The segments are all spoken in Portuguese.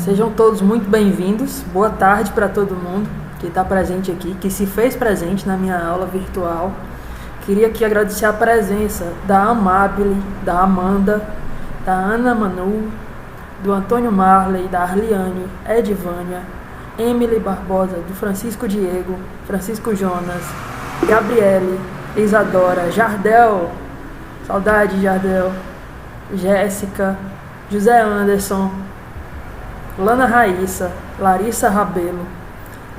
Sejam todos muito bem-vindos. Boa tarde para todo mundo que está presente aqui, que se fez presente na minha aula virtual. Queria aqui agradecer a presença da Amabile, da Amanda, da Ana Manu, do Antônio Marley, da Arliane, Edvânia, Emily Barbosa, do Francisco Diego, Francisco Jonas, Gabriele, Isadora, Jardel, saudade Jardel, Jéssica, José Anderson, Lana Raíssa, Larissa Rabelo,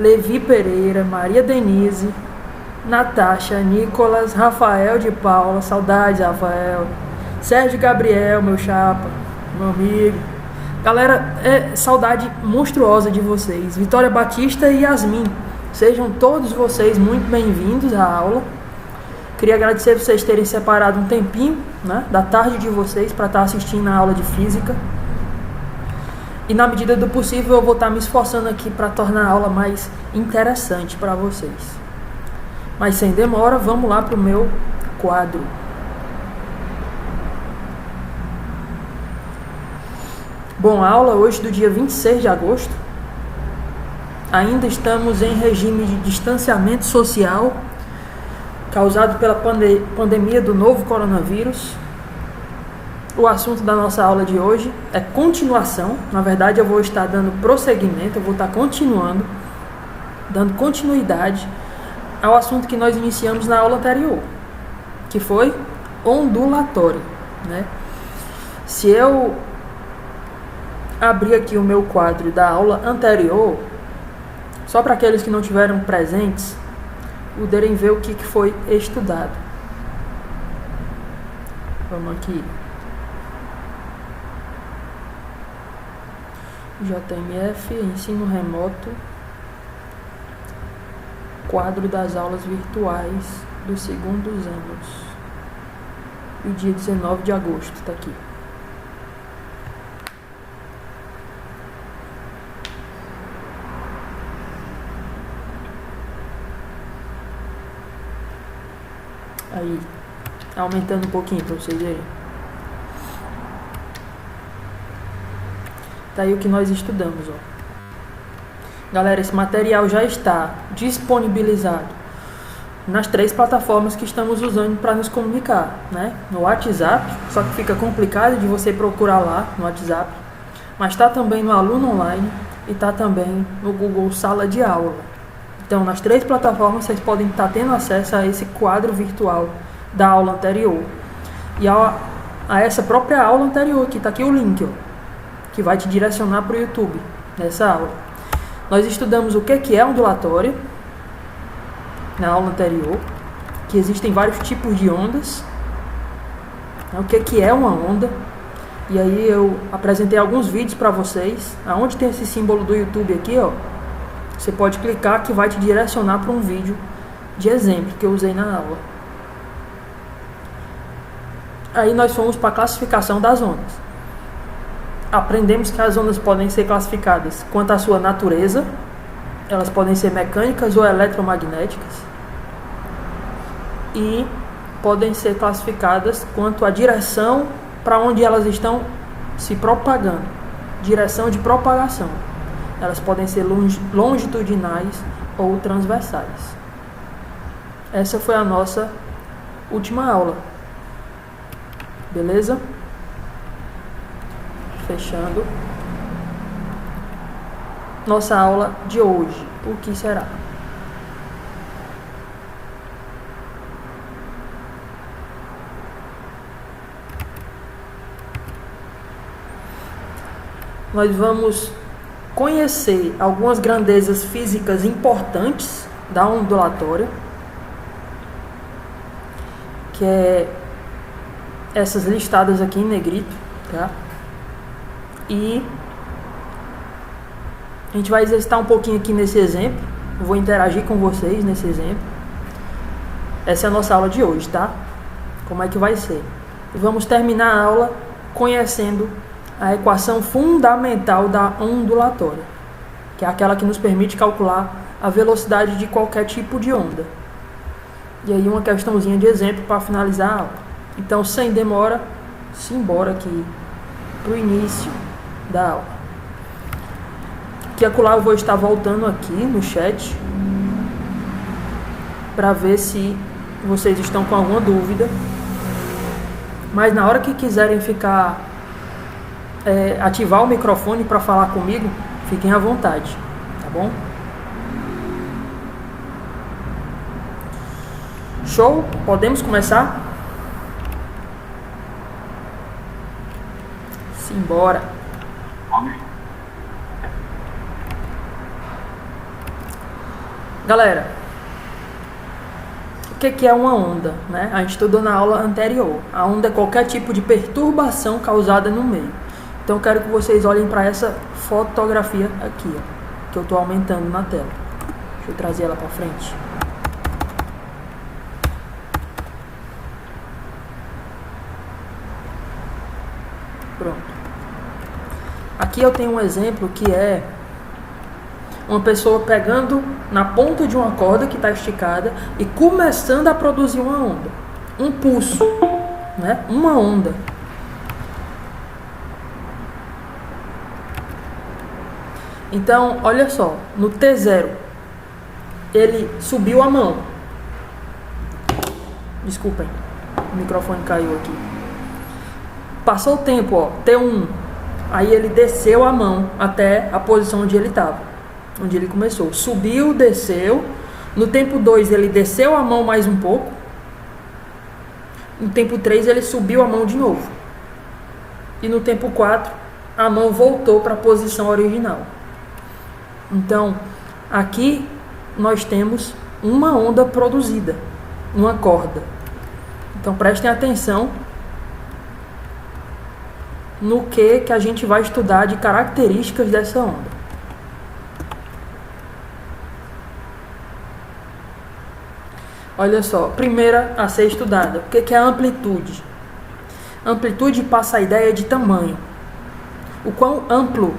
Levi Pereira, Maria Denise, Natasha, Nicolas, Rafael de Paula, saudades Rafael, Sérgio Gabriel, meu chapa, meu amigo. Galera, saudade monstruosa de vocês. Vitória Batista e Yasmin, sejam todos vocês muito bem-vindos à aula. Queria agradecer por vocês terem separado um tempinho, né, da tarde de vocês para estar assistindo a aula de física. E na medida do possível eu vou estar me esforçando aqui para tornar a aula mais interessante para vocês. Mas sem demora, vamos lá para o meu quadro. Bom, a aula hoje do dia 26 de agosto. Ainda estamos em regime de distanciamento social causado pela pandemia do novo coronavírus. O assunto da nossa aula de hoje é continuação. Na verdade, eu vou estar dando prosseguimento, eu vou estar continuando, dando continuidade ao assunto que nós iniciamos na aula anterior, que foi ondulatório, né? Se eu abrir aqui o meu quadro da aula anterior, só para aqueles que não tiveram presentes poderem ver o que foi estudado. Vamos aqui. JMF, ensino remoto, quadro das aulas virtuais dos segundos anos. E o dia 19 de agosto está aqui. Aí, aumentando um pouquinho para vocês verem. Tá aí o que nós estudamos, ó. Galera, esse material já está disponibilizado nas 3 plataformas que estamos usando para nos comunicar, né? No WhatsApp, só que fica complicado de você procurar lá no WhatsApp, mas está também no Aluno Online e está também no Google Sala de Aula. Então, nas 3 plataformas, vocês podem estar tendo acesso a esse quadro virtual da aula anterior. E a essa própria aula anterior, que está aqui o link, ó, que vai te direcionar para o YouTube, nessa aula. Nós estudamos o que é ondulatória, na aula anterior, que existem vários tipos de ondas, né, o que é uma onda. E aí eu apresentei alguns vídeos para vocês, aonde tem esse símbolo do YouTube aqui, ó. Você pode clicar que vai te direcionar para um vídeo de exemplo que eu usei na aula. Aí nós fomos para a classificação das ondas. Aprendemos que as ondas podem ser classificadas quanto à sua natureza. Elas podem ser mecânicas ou eletromagnéticas. E podem ser classificadas quanto à direção para onde elas estão se propagando. Direção de propagação. Elas podem ser longitudinais ou transversais. Essa foi a nossa última aula. Beleza? Fechando. Nossa aula de hoje. O que será? Nós vamos conhecer algumas grandezas físicas importantes da ondulatória, que é essas listadas aqui em negrito, tá? E a gente vai exercitar um pouquinho aqui nesse exemplo. Eu vou interagir com vocês nesse exemplo. Essa é a nossa aula de hoje, tá? Como é que vai ser? E vamos terminar a aula conhecendo a equação fundamental da ondulatória, que é aquela que nos permite calcular a velocidade de qualquer tipo de onda. E aí uma questãozinha de exemplo para finalizar a aula. Então, sem demora, simbora aqui para o início da aula. que acolá eu vou estar voltando aqui no chat para ver se vocês estão com alguma dúvida. Mas na hora que quiserem ficar ativar o microfone para falar comigo, fiquem à vontade, tá bom? Show? Podemos começar? Simbora. Galera, o que é uma onda, né? A gente estudou na aula anterior. A onda é qualquer tipo de perturbação causada no meio. Então eu quero que vocês olhem para essa fotografia aqui, ó, que eu estou aumentando na tela. Deixa eu trazer ela para frente. Pronto. Aqui eu tenho um exemplo que é uma pessoa pegando na ponta de uma corda que está esticada e começando a produzir uma onda. Um pulso, né? Uma onda. Então, olha só, no T0, ele subiu a mão. Desculpem, o microfone caiu aqui. Passou o tempo, ó, T1. Aí ele desceu a mão até a posição onde ele estava, onde ele começou. Subiu, desceu. No tempo 2 ele desceu a mão mais um pouco. No tempo 3 ele subiu a mão de novo. E no tempo 4 a mão voltou para a posição original. Então, aqui nós temos uma onda produzida, uma corda. Então prestem atenção no que a gente vai estudar de características dessa onda. Olha só, primeira a ser estudada, o que é a amplitude? Amplitude passa a ideia de tamanho. O quão amplo,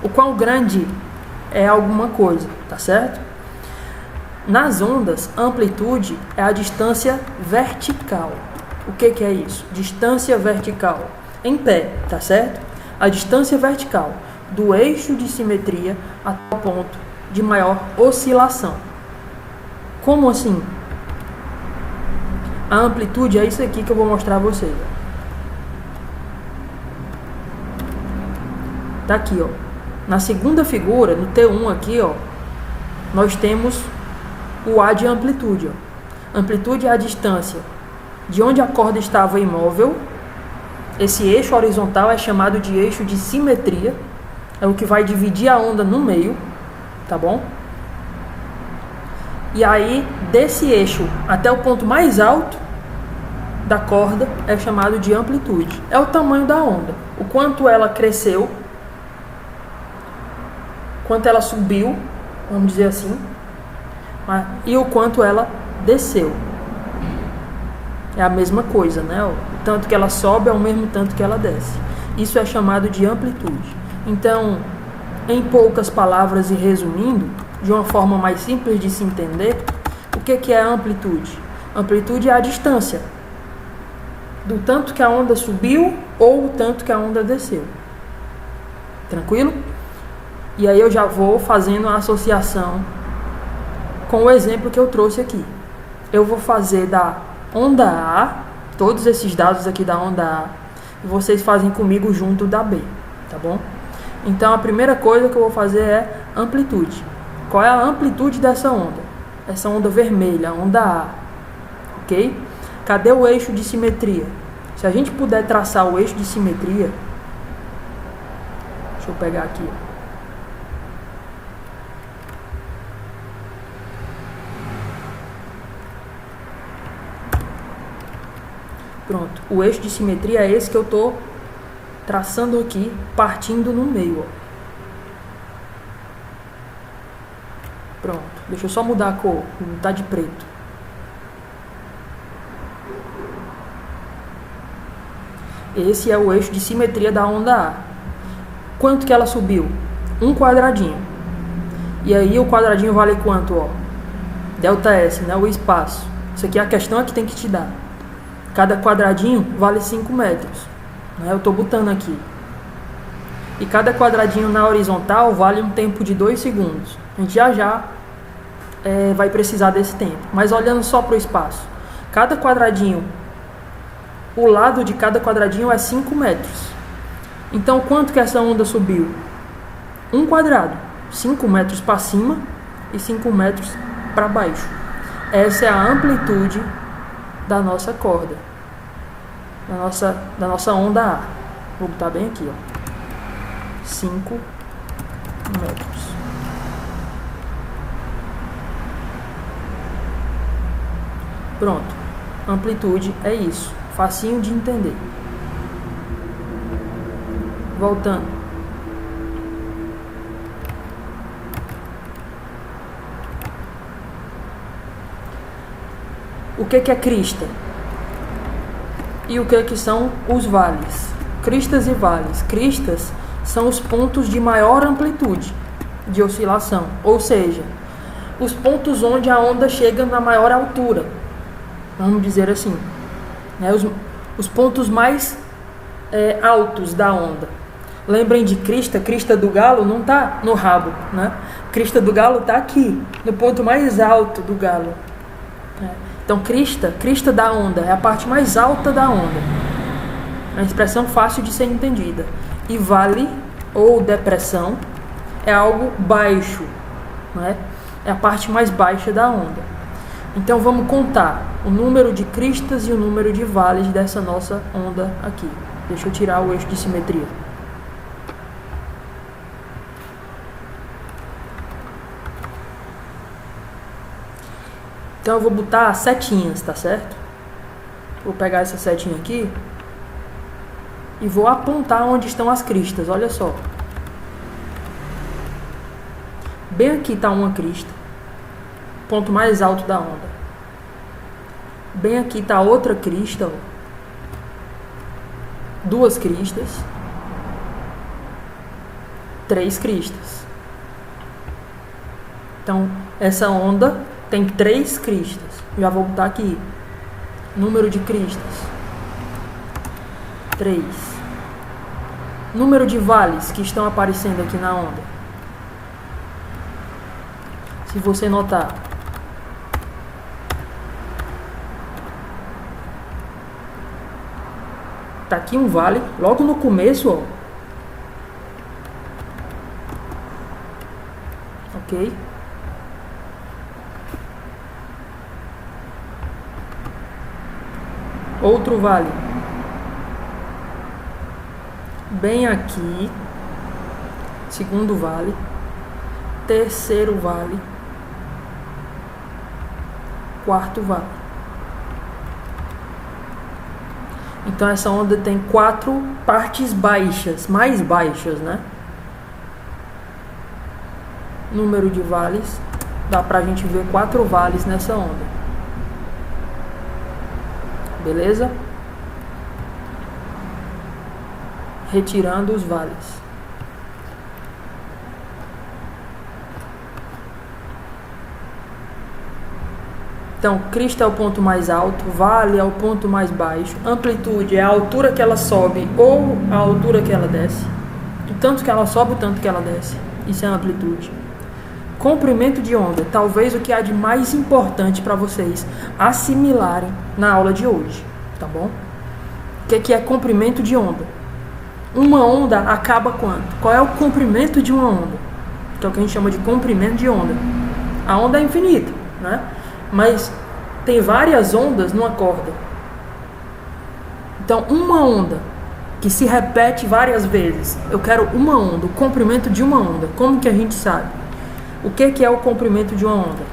o quão grande é alguma coisa, tá certo? Nas ondas, a amplitude é a distância vertical. O que é isso? Distância vertical. Em pé, tá certo? A distância vertical do eixo de simetria até o ponto de maior oscilação. Como assim? A amplitude é isso aqui que eu vou mostrar a vocês. Tá aqui, ó. Na segunda figura, no T1 aqui, ó, nós temos o A de amplitude, ó. Amplitude é a distância de onde a corda estava imóvel. Esse eixo horizontal é chamado de eixo de simetria. É o que vai dividir a onda no meio, tá bom? E aí, desse eixo até o ponto mais alto da corda é chamado de amplitude. É o tamanho da onda. O quanto ela cresceu, quanto ela subiu, vamos dizer assim, e o quanto ela desceu. É a mesma coisa, né? O tanto que ela sobe é o mesmo tanto que ela desce. Isso é chamado de amplitude. Então, em poucas palavras e resumindo, de uma forma mais simples de se entender, o que é a amplitude? Amplitude é a distância do tanto que a onda subiu ou o tanto que a onda desceu. Tranquilo? E aí eu já vou fazendo a associação com o exemplo que eu trouxe aqui. Eu vou fazer da onda A, todos esses dados aqui da onda A, e vocês fazem comigo junto da B, tá bom? Então a primeira coisa que eu vou fazer é amplitude. Qual é a amplitude dessa onda? Essa onda vermelha, a onda A, ok? Cadê o eixo de simetria? Se a gente puder traçar o eixo de simetria, deixa eu pegar aqui. Pronto, o eixo de simetria é esse que eu estou traçando aqui, partindo no meio, ó. Pronto, deixa eu só mudar a cor, não tá de preto. Esse é o eixo de simetria da onda A. Quanto que ela subiu? Um quadradinho. E aí o quadradinho vale quanto, ó? Delta S, né? O espaço. Isso aqui é a questão que tem que te dar. Cada quadradinho vale 5 metros. Né? Eu estou botando aqui. E cada quadradinho na horizontal vale um tempo de 2 segundos. A gente já vai precisar desse tempo. Mas olhando só para o espaço, cada quadradinho, o lado de cada quadradinho é 5 metros. Então quanto que essa onda subiu? Um quadrado, 5 metros para cima e 5 metros para baixo. Essa é a amplitude da nossa corda, da nossa onda A. Vou botar bem aqui, ó. 5 metros. Pronto. Amplitude é isso. Facinho de entender. Voltando. O que é crista? E o que são os vales? Cristas e vales. Cristas são os pontos de maior amplitude de oscilação, ou seja, os pontos onde a onda chega na maior altura, vamos dizer assim, né? Os pontos mais altos da onda. Lembrem de crista. Crista do galo não está no rabo, né? Crista do galo está aqui, no ponto mais alto do galo, né? Então crista da onda é a parte mais alta da onda. É uma expressão fácil de ser entendida. E vale ou depressão é algo baixo, né? É a parte mais baixa da onda. Então vamos contar o número de cristas e o número de vales dessa nossa onda aqui. Deixa eu tirar o eixo de simetria. Então eu vou botar setinhas, tá certo? Vou pegar essa setinha aqui e vou apontar onde estão as cristas, olha só. Bem aqui está uma crista, ponto mais alto da onda. Bem aqui está outra crista, ó. 2 cristas, 3 cristas. Então essa onda tem 3 cristas. Já vou botar aqui. Número de cristas: 3. Número de vales que estão aparecendo aqui na onda. Se você notar, tá aqui um vale, logo no começo, ó. Ok? Outro vale. Bem aqui. Segundo vale. Terceiro vale. Quarto vale. Então essa onda tem 4 partes baixas, mais baixas, né? Número de vales. Dá pra gente ver 4 vales nessa onda. Beleza? Retirando os vales. Então, crista é o ponto mais alto, vale é o ponto mais baixo, amplitude é a altura que ela sobe ou a altura que ela desce. O tanto que ela sobe, o tanto que ela desce. Isso é amplitude. Comprimento de onda, talvez o que há de mais importante para vocês assimilarem na aula de hoje, tá bom? O que é comprimento de onda? Uma onda acaba quanto? Qual é o comprimento de uma onda? Que é o que a gente chama de comprimento de onda. A onda é infinita, né? Mas tem várias ondas numa corda. Então, uma onda que se repete várias vezes. Eu quero uma onda, o comprimento de uma onda. Como que a gente sabe? O que é o comprimento de uma onda?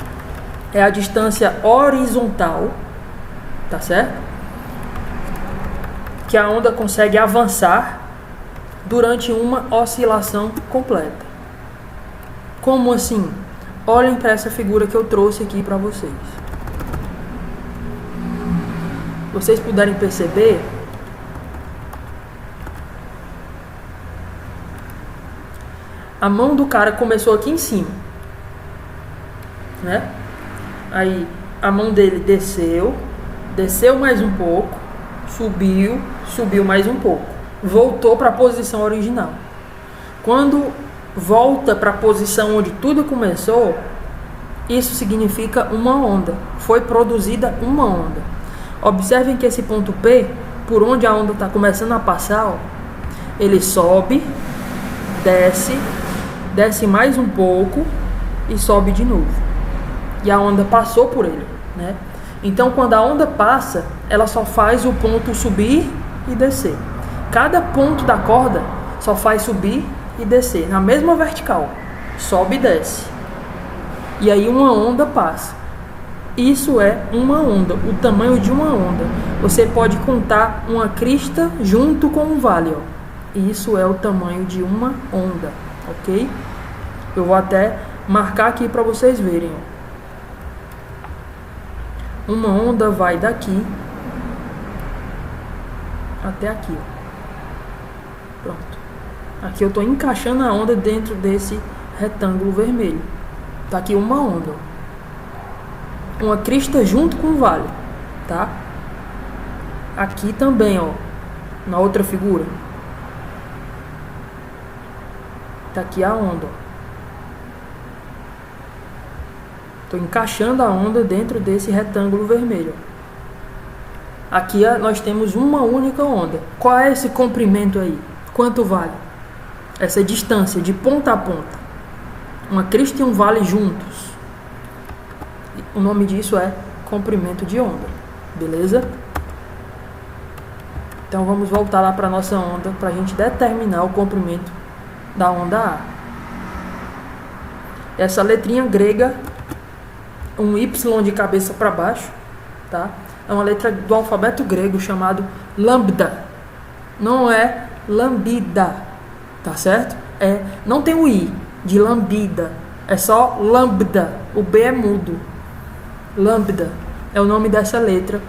É a distância horizontal, tá certo? Que a onda consegue avançar durante uma oscilação completa. Como assim? Olhem para essa figura que eu trouxe aqui para vocês. Vocês puderem perceber, a mão do cara começou aqui em cima, né? Aí a mão dele desceu mais um pouco, subiu mais um pouco, voltou para a posição original. Quando volta para a posição onde tudo começou, isso significa uma onda. Foi produzida uma onda. Observem que esse ponto P, por onde a onda está começando a passar, ó, ele sobe, desce mais um pouco e sobe de novo. E a onda passou por ele, né? Então, quando a onda passa, ela só faz o ponto subir e descer. Cada ponto da corda só faz subir e descer na mesma vertical, sobe e desce. E aí uma onda passa. Isso é uma onda, o tamanho de uma onda. Você pode contar uma crista junto com um vale, ó. Isso é o tamanho de uma onda, ok? Eu vou até marcar aqui para vocês verem, ó. Uma onda vai daqui até aqui, ó. Pronto. Aqui eu estou encaixando a onda dentro desse retângulo vermelho. Tá aqui uma onda, ó. Uma crista junto com o vale, tá? Aqui também, ó, na outra figura. Tá aqui a onda, ó. Tô encaixando a onda dentro desse retângulo vermelho. Aqui nós temos uma única onda. Qual é esse comprimento aí? Quanto vale? Essa distância de ponta a ponta. Uma crista e um vale juntos. O nome disso é comprimento de onda. Beleza? Então vamos voltar lá para nossa onda para a gente determinar o comprimento da onda A. Essa letrinha grega, um Y de cabeça para baixo, tá? É uma letra do alfabeto grego chamado lambda. Não é lambida, tá certo? Não tem o I de lambida, é só lambda. O B é mudo. Lambda é o nome dessa letra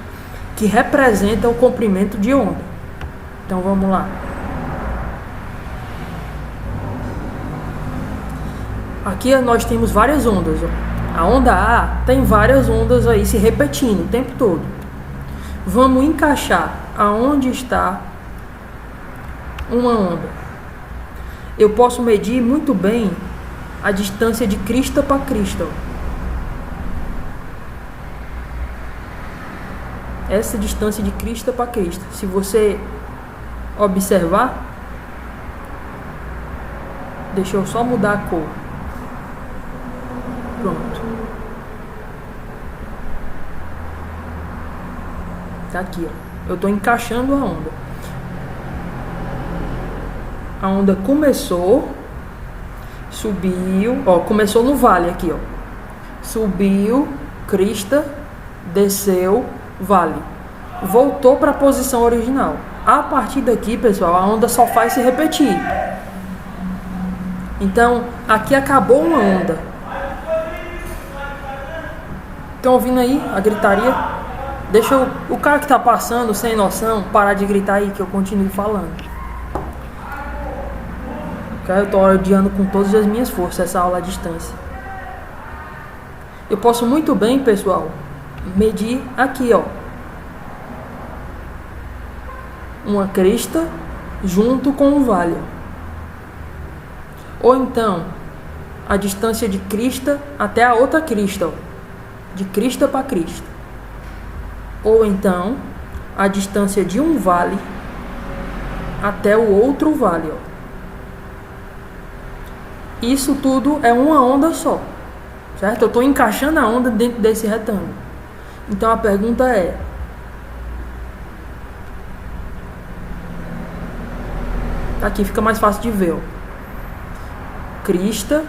que representa o comprimento de onda. Então vamos lá. Aqui nós temos várias ondas, ó. A onda A tem várias ondas aí se repetindo o tempo todo. Vamos encaixar aonde está uma onda. Eu posso medir muito bem a distância de crista para crista, ó. Essa distância de crista para crista. Se você observar, deixa eu só mudar a cor. Pronto. Tá aqui, ó. Eu tô encaixando a onda. A onda começou, subiu, ó, começou no vale aqui, ó. Subiu, crista, desceu, vale. Voltou para a posição original. A partir daqui, pessoal, a onda só faz se repetir. Então, aqui acabou uma onda. Estão ouvindo aí a gritaria? Deixa o cara que está passando sem noção parar de gritar aí que eu continuo falando. Eu estou odiando com todas as minhas forças essa aula à distância. Eu posso muito bem, pessoal, medir aqui, ó, uma crista junto com um vale. Ou então a distância de crista até a outra crista, ó, de crista para crista. Ou então a distância de um vale até o outro vale, ó. Isso tudo é uma onda só, certo? Eu estou encaixando a onda dentro desse retângulo. Então a pergunta é: aqui fica mais fácil de ver, ó. Crista,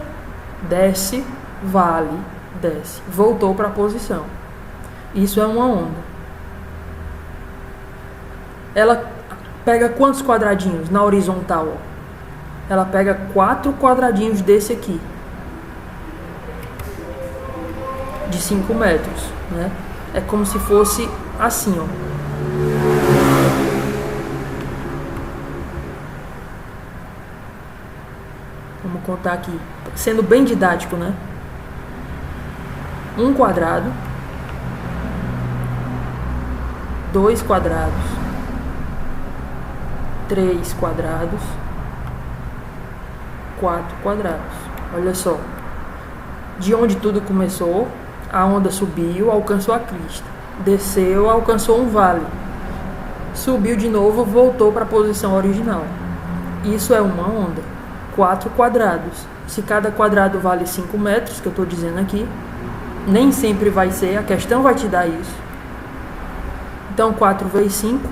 desce, vale, desce. Voltou para a posição. Isso é uma onda. Ela pega quantos quadradinhos na horizontal, ó? Ela pega 4 quadradinhos desse aqui, de 5 metros, né? É como se fosse assim, ó. Vamos contar aqui, sendo bem didático, né? 1 quadrado, 2 quadrados, 3 quadrados, 4 quadrados. Olha só. De onde tudo começou, a onda subiu, alcançou a crista. Desceu, alcançou um vale. Subiu de novo, voltou para a posição original. Isso é uma onda. 4 quadrados. Se cada quadrado vale 5 metros, que eu estou dizendo aqui, nem sempre vai ser, a questão vai te dar isso. Então, 4 vezes 5,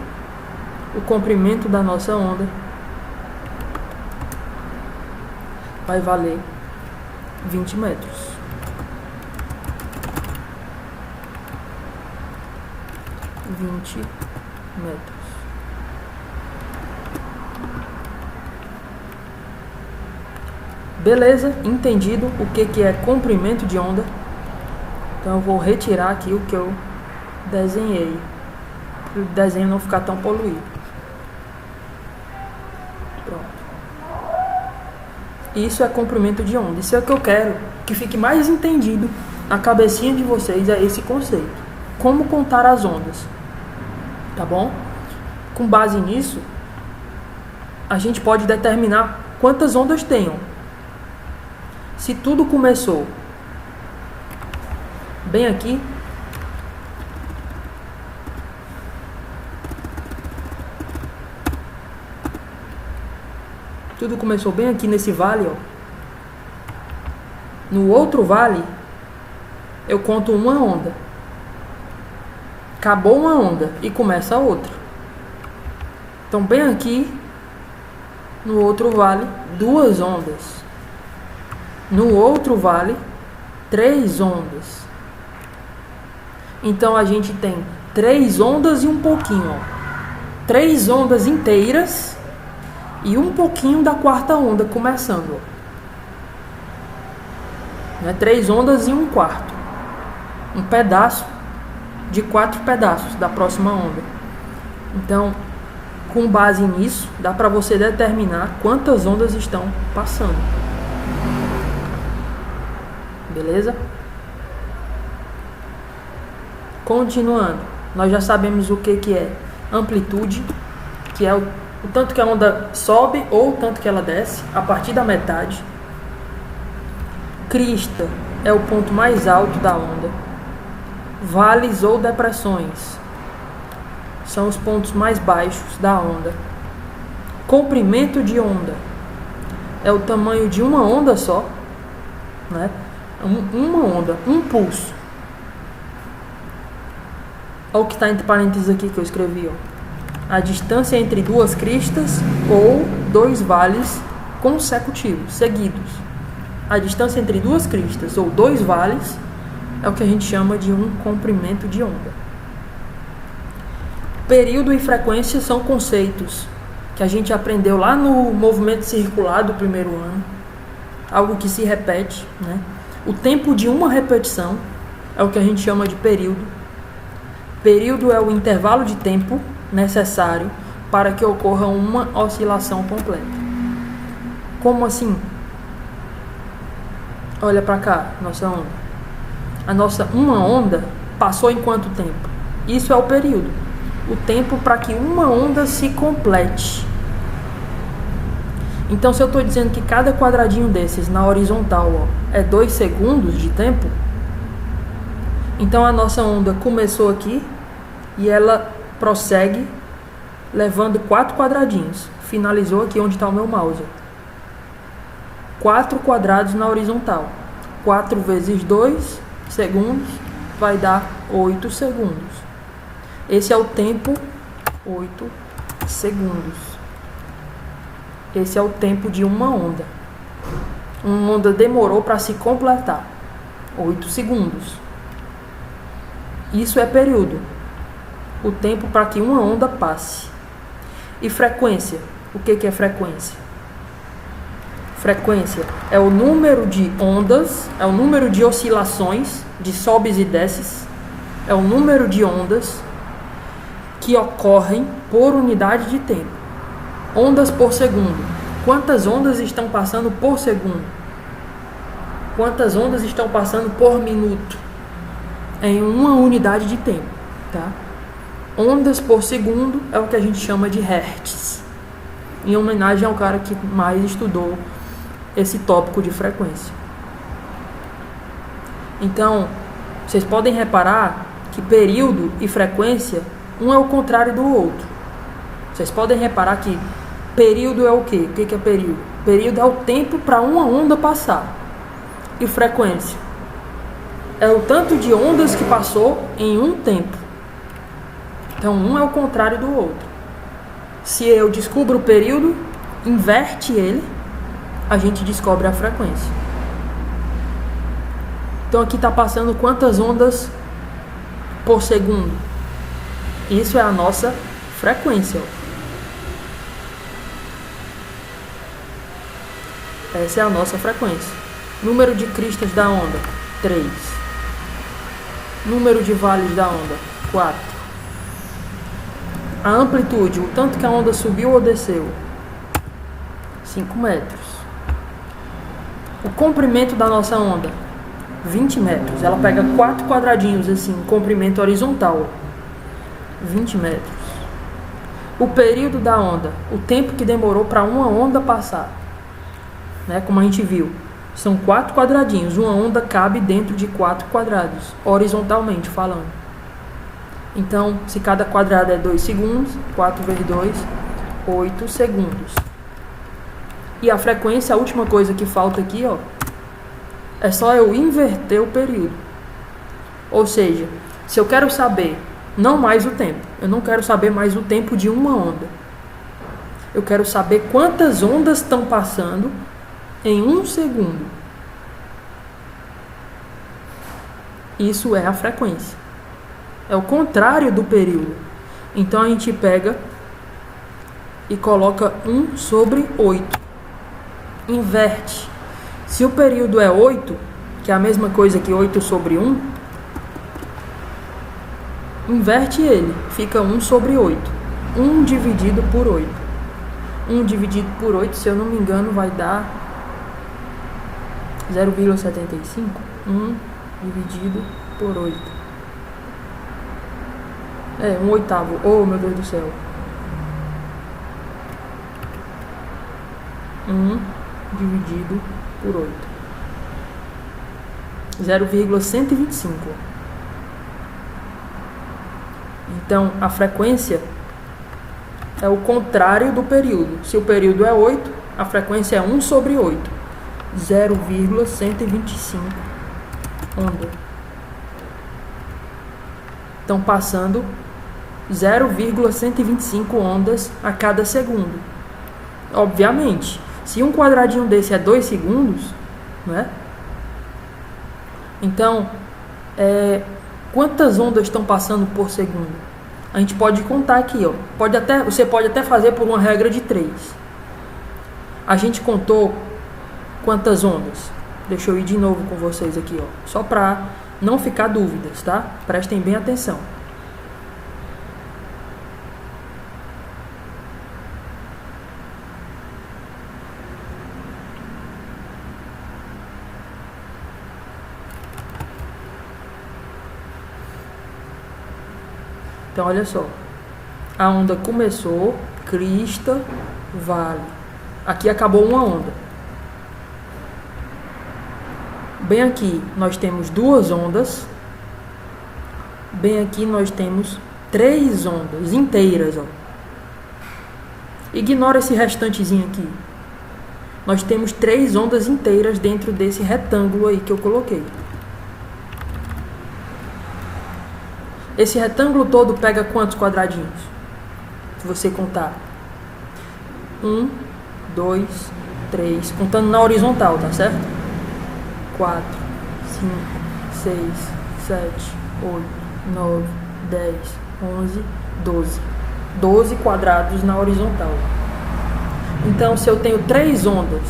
o comprimento da nossa onda vai valer 20 metros. metros. Beleza? Entendido o que é comprimento de onda? Então eu vou retirar aqui o que eu desenhei, para o desenho não ficar tão poluído. Pronto. Isso é comprimento de onda. Isso é o que eu quero que fique mais entendido na cabecinha de vocês, é esse conceito. Como contar as ondas. Tá bom? Com base nisso, a gente pode determinar quantas ondas tenham. Se tudo começou bem aqui, tudo começou bem aqui nesse vale, ó. No outro vale, eu conto uma onda. Acabou uma onda e começa outra. Então, bem aqui, no outro vale, 2 ondas. No outro vale, 3 ondas. Então, a gente tem 3 ondas e um pouquinho, ó. 3 ondas inteiras e um pouquinho da quarta onda começando, ó. Né? 3 ondas e um quarto. Um pedaço de 4 pedaços da próxima onda. Então, com base nisso, dá para você determinar quantas ondas estão passando. Beleza? Continuando, nós já sabemos o que é amplitude, que é o tanto que a onda sobe ou o tanto que ela desce, a partir da metade. Crista é o ponto mais alto da onda. Vales ou depressões são os pontos mais baixos da onda. Comprimento de onda é o tamanho de uma onda só, né? Uma onda, um pulso. Olha o que está entre parênteses aqui que eu escrevi, ó. A distância entre 2 cristas ou 2 vales consecutivos, seguidos. A distância entre 2 cristas ou 2 vales é o que a gente chama de um comprimento de onda. Período e frequência são conceitos que a gente aprendeu lá no movimento circular do primeiro ano. Algo que se repete, né? O tempo de uma repetição é o que a gente chama de período. Período é o intervalo de tempo necessário para que ocorra uma oscilação completa. Como assim? Olha para cá, nossa onda. Uma onda passou em quanto tempo? Isso é o período. O tempo para que uma onda se complete. Então, se eu estou dizendo que cada quadradinho desses na horizontal, ó, é 2 segundos de tempo, então a nossa onda começou aqui e ela prossegue levando 4 quadradinhos. Finalizou aqui onde está o meu mouse. 4 quadrados na horizontal. 4 vezes 2 segundos vai dar 8 segundos. Esse é o tempo, 8 segundos. Esse é o tempo de uma onda. Uma onda demorou para se completar. 8 segundos. Isso é período. O tempo para que uma onda passe. E frequência? O que é frequência? Frequência é o número de ondas, é o número de oscilações, de sobes e desces, é o número de ondas que ocorrem por unidade de tempo. Ondas por segundo. Quantas ondas estão passando por segundo? Quantas ondas estão passando por minuto? Em uma unidade de tempo, tá? Ondas por segundo é o que a gente chama de hertz, em homenagem ao cara que mais estudou esse tópico de frequência. Então, vocês podem reparar que período e frequência, um é o contrário do outro. Vocês podem reparar que período é o quê? O que é período? Período é o tempo para uma onda passar. E frequência é o tanto de ondas que passou em um tempo. Então, um é o contrário do outro. Se eu descubro o período, inverte ele, a gente descobre a frequência. Então, aqui está passando quantas ondas por segundo? Isso é a nossa frequência. Essa é a nossa frequência. Número de cristas da onda, 3. Número de vales da onda, 4. A amplitude, o tanto que a onda subiu ou desceu, 5 metros. O comprimento da nossa onda, 20 metros. Ela pega 4 quadradinhos assim, comprimento horizontal, 20 metros. O período da onda, o tempo que demorou para uma onda passar, né? Como a gente viu, são 4 quadradinhos. Uma onda cabe dentro de 4 quadrados, horizontalmente falando. Então, se cada quadrado é 2 segundos, 4 vezes 2, 8 segundos. E a frequência, a última coisa que falta aqui, ó, é só eu inverter o período. Ou seja, se eu quero saber não mais o tempo, eu não quero saber mais o tempo de uma onda. Eu quero saber quantas ondas estão passando em 1 segundo. Isso é a frequência. É o contrário do período. Então a gente pega e coloca 1 sobre 8. Inverte. Se o período é 8, que é a mesma coisa que 8 sobre 1, inverte ele. Fica 1 sobre 8. 1 dividido por 8. 1 dividido por 8, se eu não me engano, vai dar 0,75. 1 dividido por 8. É, 1/8. Oh, meu Deus do céu. 1 dividido por 8. 0,125. Então, a frequência é o contrário do período. Se o período é 8, a frequência é 1 sobre 8. 0,125 onda. Estão passando 0,125 ondas a cada segundo. Obviamente, se um quadradinho desse é 2 segundos, né? Então, quantas ondas estão passando por segundo? A gente pode contar aqui, ó. Você pode até fazer por uma regra de 3. A gente contou quantas ondas? Deixa eu ir de novo com vocês aqui, ó. Só para não ficar dúvidas, tá? Prestem bem atenção. Então, olha só. A onda começou, crista, vale. Aqui acabou uma onda. Bem aqui nós temos 2 ondas. Bem aqui nós temos 3 ondas inteiras, ó. Ignora esse restantezinho aqui. Nós temos 3 ondas inteiras dentro desse retângulo aí que eu coloquei. Esse retângulo todo pega quantos quadradinhos? Se você contar. 1, 2, 3. Contando na horizontal, tá certo? 4, 5, 6, 7, 8, 9, 10, 11, 12. 12 quadrados na horizontal. Então, se eu tenho 3 ondas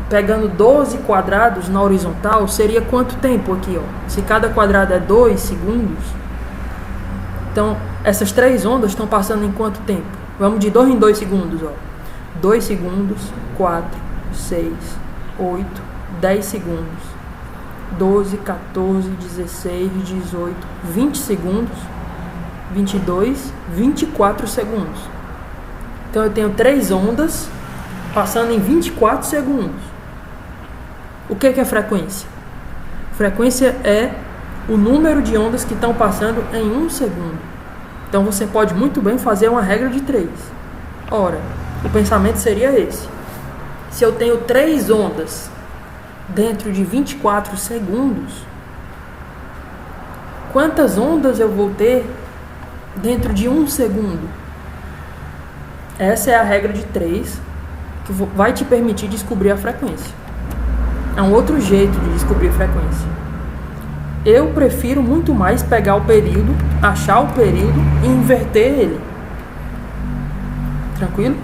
pegando 12 quadrados na horizontal, seria quanto tempo aqui, ó? Se cada quadrado é 2 segundos, então essas 3 ondas estão passando em quanto tempo? Vamos de 2 em 2 segundos, ó. 2 segundos, 4, 6, 8, 10 segundos, 12, 14, 16, 18, 20 segundos, 22, 24 segundos. Então eu tenho 3 ondas passando em 24 segundos. O que é frequência? Frequência é o número de ondas que estão passando em 1 segundo. Então você pode muito bem fazer uma regra de 3. Ora, o pensamento seria esse. Se eu tenho 3 ondas dentro de 24 segundos, quantas ondas eu vou ter dentro de 1 segundo? Essa é a regra de 3 que vai te permitir descobrir a frequência. É um outro jeito de descobrir a frequência. Eu prefiro muito mais pegar o período, achar o período e inverter ele. Tranquilo?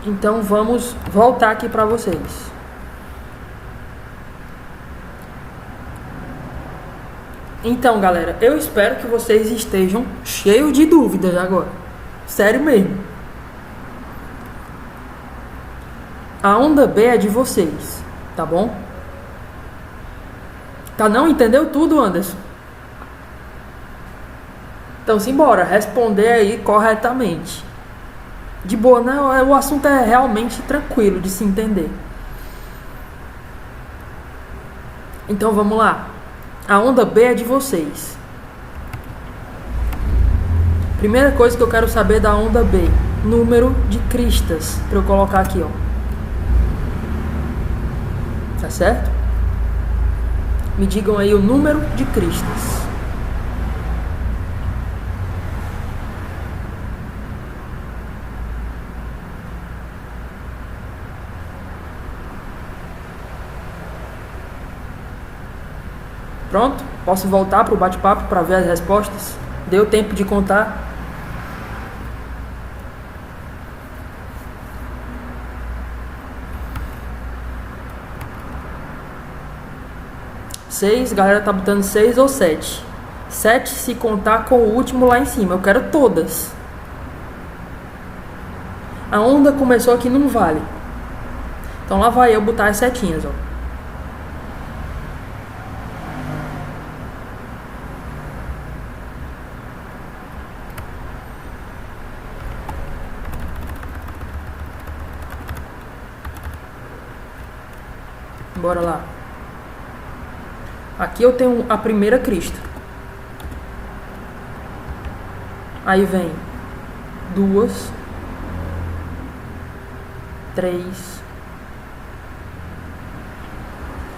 Então vamos voltar aqui para vocês. Então, galera, eu espero que vocês estejam cheios de dúvidas agora. Sério mesmo. A onda B é de vocês, tá bom? Tá, não entendeu tudo, Anderson? Então, simbora, responder aí corretamente. De boa, né? O assunto é realmente tranquilo de se entender. Então, vamos lá. A onda B é de vocês. Primeira coisa que eu quero saber da onda B: número de cristas. Para eu colocar aqui, ó. Tá certo? Me digam aí o número de cristas. Pronto? Posso voltar para o bate-papo para ver as respostas? Deu tempo de contar? Seis, galera tá botando 6 ou 7. 7 se contar com o último lá em cima. Eu quero todas. A onda começou aqui num vale. Então lá vai eu botar as setinhas, ó. Bora lá. Aqui eu tenho a primeira crista. Aí vem 2, 3,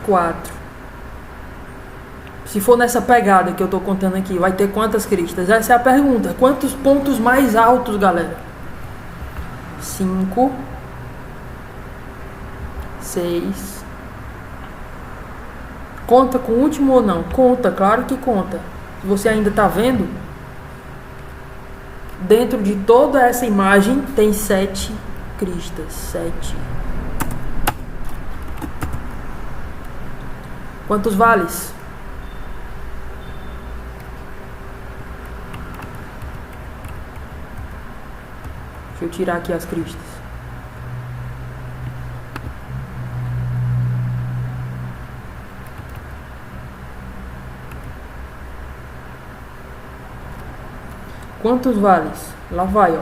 4. Se for nessa pegada que eu tô contando aqui, vai ter quantas cristas? Essa é a pergunta. Quantos pontos mais altos, galera? 5, 6. Conta com o último ou não? Conta, claro que conta. Se você ainda está vendo, dentro de toda essa imagem tem 7 cristas. 7. Quantos vales? Deixa eu tirar aqui as cristas. Quantos vales? Lá vai, ó.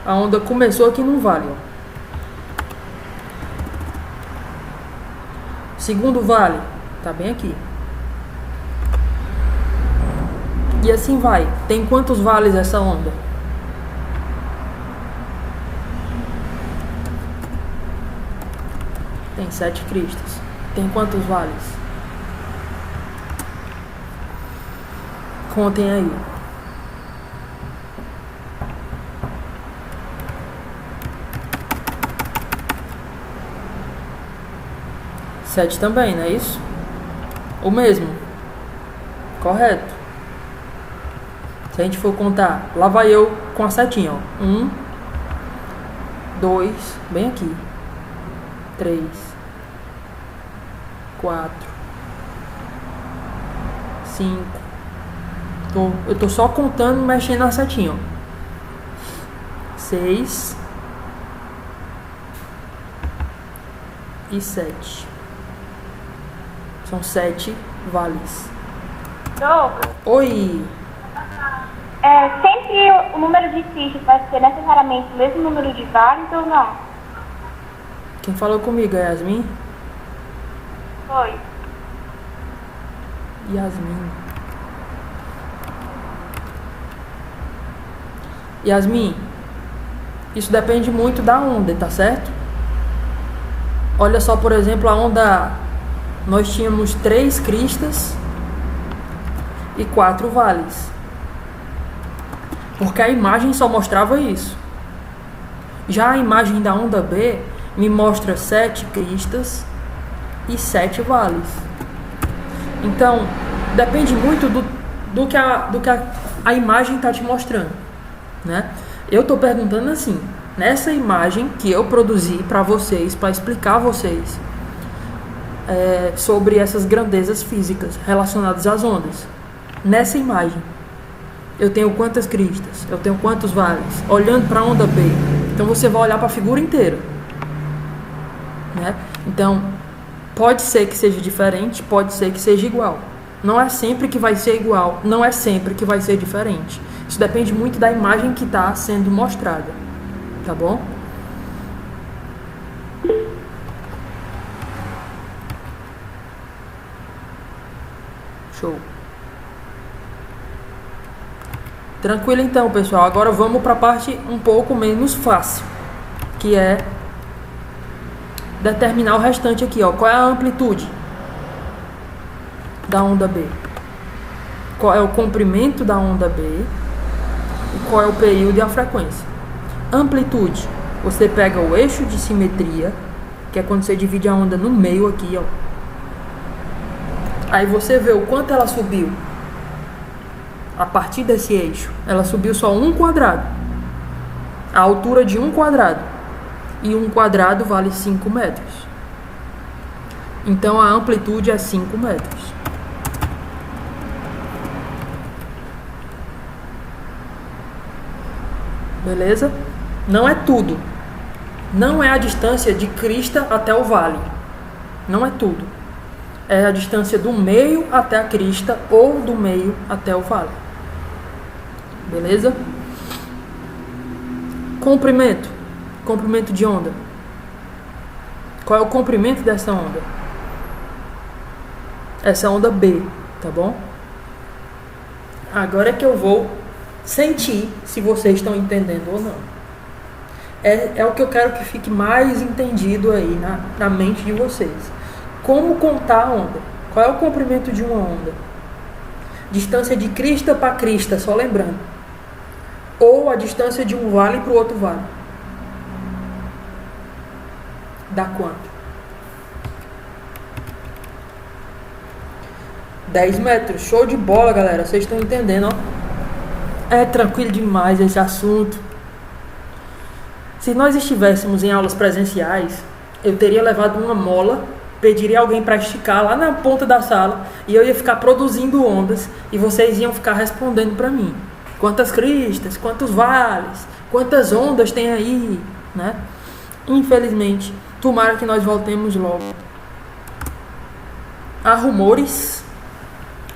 A onda começou aqui num vale, ó. Segundo vale, tá bem aqui. E assim vai. Tem quantos vales essa onda? Tem 7 cristas. Tem quantos vales? Contem aí. 7 também, não é isso? O mesmo. Correto. Se a gente for contar, lá vai eu com a setinha, ó. 1, 2, bem aqui. 3, 4, 5. Eu tô só contando, mexendo na setinha, ó. 6 e 7. São 7 vales. Não. Oi. Sempre o número de cristas vai ser necessariamente o mesmo número de vales ou não? Quem falou comigo é Yasmin? Foi. Yasmin. Yasmin, isso depende muito da onda, tá certo? Olha só, por exemplo, a onda A. Nós tínhamos 3 cristas e 4 vales. Porque a imagem só mostrava isso. Já a imagem da onda B me mostra 7 cristas e 7 vales. Então, depende muito do que a imagem está te mostrando, né? Eu estou perguntando assim, nessa imagem que eu produzi para vocês, para explicar a vocês sobre essas grandezas físicas relacionadas às ondas. Nessa imagem, eu tenho quantas cristas? Eu tenho quantos vales? Olhando para a onda B. Então você vai olhar para a figura inteira, né? Então, pode ser que seja diferente, pode ser que seja igual. Não é sempre que vai ser igual, não é sempre que vai ser diferente. Isso depende muito da imagem que está sendo mostrada, tá bom? Show. Tranquilo então, pessoal. Agora vamos para a parte um pouco menos fácil, que é determinar o restante aqui, ó. Qual é a amplitude da onda B? Qual é o comprimento da onda B? E qual é o período e a frequência? Amplitude, você pega o eixo de simetria, que é quando você divide a onda no meio aqui, ó. Aí você vê o quanto ela subiu. A partir desse eixo, ela subiu só 1 quadrado. A altura de 1 quadrado. E 1 quadrado vale 5 metros. Então a amplitude é 5 metros. Beleza? Não é tudo. Não é a distância de crista até o vale. Não é tudo. É a distância do meio até a crista ou do meio até o vale. Beleza? Comprimento. Comprimento de onda. Qual é o comprimento dessa onda? Essa é a onda B, tá bom? Agora é que eu vou sentir se vocês estão entendendo ou não. É o que eu quero que fique mais entendido aí na mente de vocês. Como contar a onda? Qual é o comprimento de uma onda? Distância de crista para crista, só lembrando. Ou a distância de um vale para o outro vale. Dá quanto? 10 metros. Show de bola, galera. Vocês estão entendendo, ó? É tranquilo demais esse assunto. Se nós estivéssemos em aulas presenciais, eu teria levado uma mola, pediria alguém para esticar lá na ponta da sala e eu ia ficar produzindo ondas e vocês iam ficar respondendo para mim. Quantas cristas, quantos vales, quantas ondas tem aí, né? Infelizmente, tomara que nós voltemos logo. Há rumores,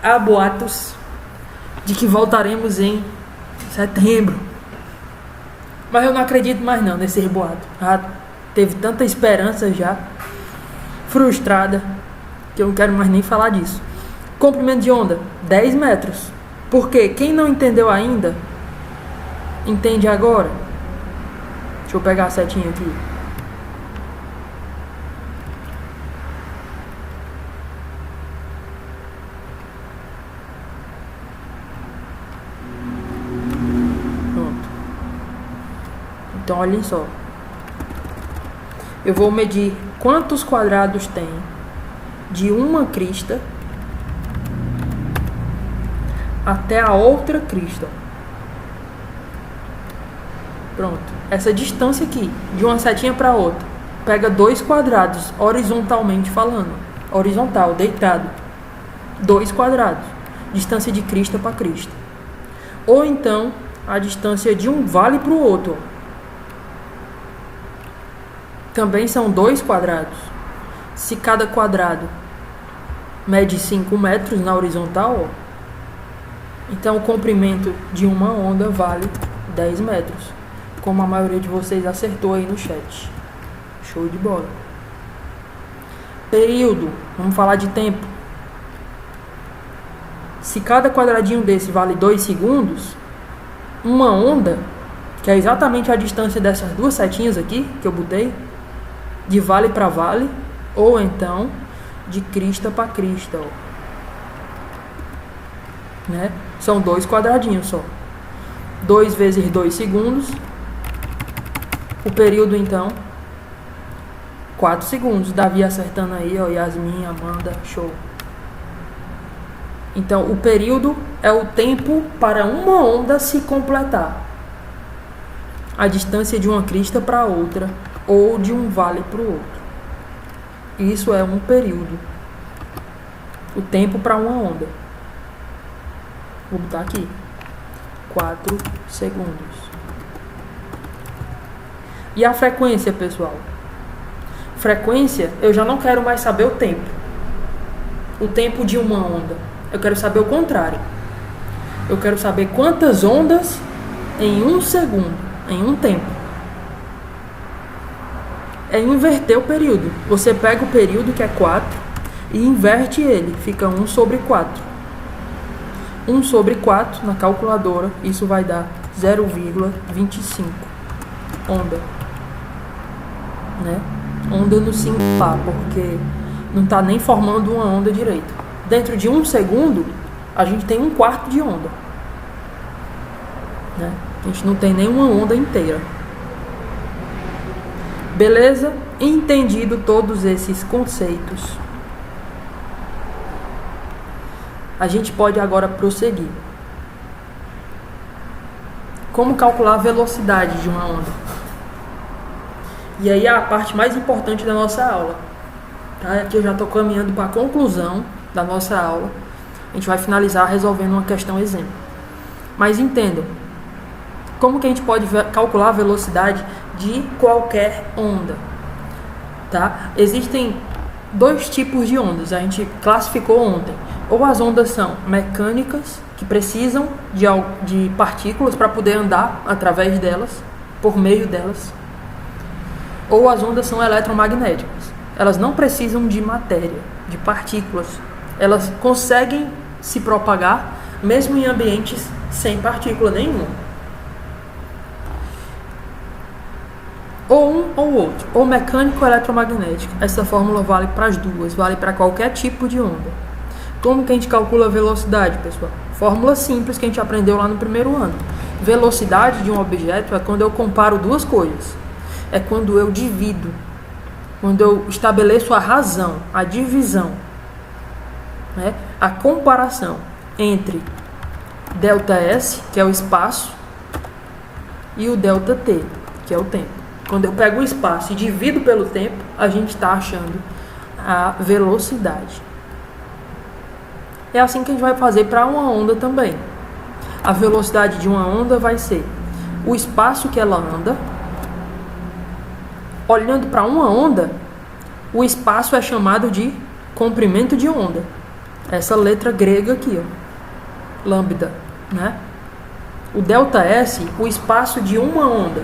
há boatos de que voltaremos em setembro. Mas eu não acredito mais não nesse boato. Teve tanta esperança já, frustrada, que eu não quero mais nem falar disso. Comprimento de onda, 10 metros. Porque quem não entendeu ainda, entende agora. Deixa eu pegar a setinha aqui. Pronto. Então, olhem só. Eu vou medir quantos quadrados tem de uma crista até a outra crista. Pronto. Essa distância aqui, de uma setinha para outra, pega 2 quadrados, horizontalmente falando. Horizontal, deitado. 2 quadrados. Distância de crista para crista. Ou então, a distância de um vale para o outro. Também são 2 quadrados. Se cada quadrado mede 5 metros na horizontal, ó, Então o comprimento de uma onda vale 10 metros, como a maioria de vocês acertou aí no chat. Show de bola. Período, vamos falar de tempo. Se cada quadradinho desse vale 2 segundos, uma onda, que é exatamente a distância dessas duas setinhas aqui, que eu botei, de vale para vale, ou então de crista para crista, ó. Né? São 2 quadradinhos só. 2 vezes 2 segundos. O período, então, 4 segundos. Davi acertando aí, ó. Yasmin, Amanda, show. Então, o período é o tempo para uma onda se completar. A distância de uma crista para outra, ou de um vale para o outro. Isso é um período. O tempo para uma onda. Vou botar aqui. 4 segundos. E a frequência, pessoal? Frequência, eu já não quero mais saber o tempo. O tempo de uma onda. Eu quero saber o contrário. Eu quero saber quantas ondas em um segundo, em um tempo. É inverter o período. Você pega o período, que é 4, e inverte ele. Fica 1 sobre 4. 1 sobre 4 na calculadora, isso vai dar 0,25 onda. Né? Onda no singular, porque não está nem formando uma onda direito. Dentro de 1 segundo, a gente tem 1/4 de onda. Né? A gente não tem nenhuma onda inteira. Beleza? Entendido todos esses conceitos, a gente pode agora prosseguir. Como calcular a velocidade de uma onda? E aí é a parte mais importante da nossa aula. Tá? Aqui eu já estou caminhando para a conclusão da nossa aula. A gente vai finalizar resolvendo uma questão exemplo. Mas entendam, como que a gente pode calcular a velocidade de qualquer onda? Tá? Existem 2 tipos de ondas, a gente classificou ontem. Ou as ondas são mecânicas, que precisam de partículas para poder andar através delas, por meio delas. Ou as ondas são eletromagnéticas. Elas não precisam de matéria, de partículas. Elas conseguem se propagar mesmo em ambientes sem partícula nenhuma. Ou um ou outro, ou mecânico ou eletromagnético. Essa fórmula vale para as duas, vale para qualquer tipo de onda. Como que a gente calcula a velocidade, pessoal? Fórmula simples que a gente aprendeu lá no primeiro ano. Velocidade de um objeto é quando eu comparo duas coisas. É quando eu divido, quando eu estabeleço a razão, a divisão, né? A comparação entre ΔS, que é o espaço, e o ΔT, que é o tempo. Quando eu pego o espaço e divido pelo tempo, a gente está achando a velocidade. É assim que a gente vai fazer para uma onda também. A velocidade de uma onda vai ser o espaço que ela anda. Olhando para uma onda, o espaço é chamado de comprimento de onda. Essa letra grega aqui, ó, lambda, né? O ΔS, o espaço de uma onda,